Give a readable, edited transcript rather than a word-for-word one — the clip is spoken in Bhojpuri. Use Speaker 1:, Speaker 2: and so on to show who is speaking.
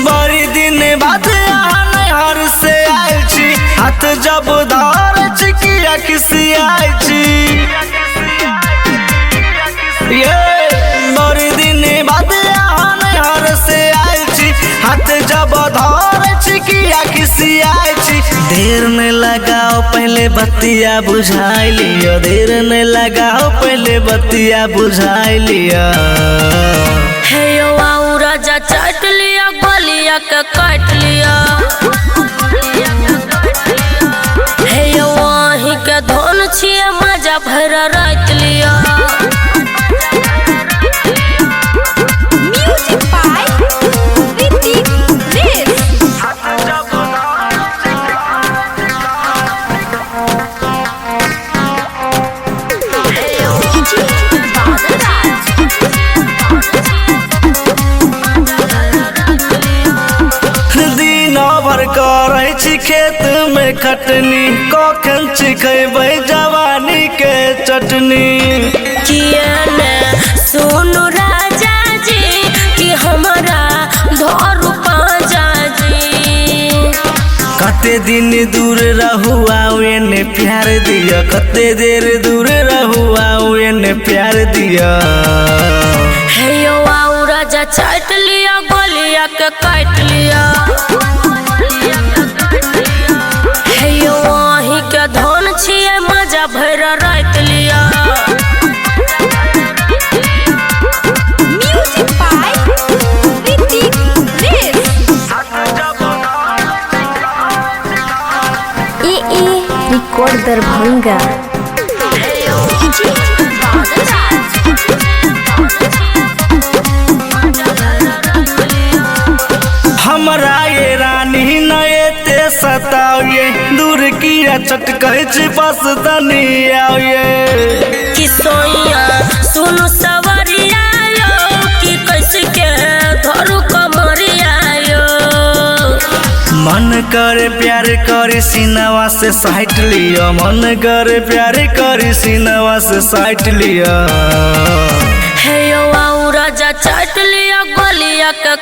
Speaker 1: बड़ी दिन बाद नैहर से आयल छी, हाथ जब धर चिकिया किसी आयल छी। बड़ी दिन बाद नैहर से आयल छी, हाथ जब धर चिकिया किसी आयल छी। देर न लगाओ पहले बतिया बुझाई लियो, देर न लगाओ पहले बतिया बुझाई लिया।
Speaker 2: हे यो आऊ राजा चाट लिया, गलिया के काट लिया। हे यो वहीं के धन छिए, मजा भर रात लिया।
Speaker 3: म्यूजिक बाय ऋतिक रेस।
Speaker 1: दिन भर करै छी खेत में खटनी, कखन चिखेबै जवानी के चटनी।
Speaker 2: किया ने सुनु राजा जी कि हमारा धरू पाजा जी।
Speaker 1: कते दिन दूर रहुआ ने प्यार दिया, कते देर दूर रहुआ ने प्यार दिया।
Speaker 2: हे यो आऊ राजा चाट लिया, गलिया के काट लिया। हे यो वहीं के धन छिए, मजा भर रात लिया।
Speaker 3: म्यूजिक बाय ऋतिक रेस। रिकॉर्ड दरभंगा।
Speaker 1: हमरा ये रानी नए सताओ, दूर किया चटकै छी बस तनी आओ।
Speaker 2: कि सोइया सुनु सवरिया यो, कि कैसे के धरू कमरिया यो।
Speaker 1: मन करे प्यार करे सीनावा से साइट लिया, मन करे प्यार करे सीनावा से साइट लिया।
Speaker 2: हे यो आऊ राजा चाट लिया, गलिया के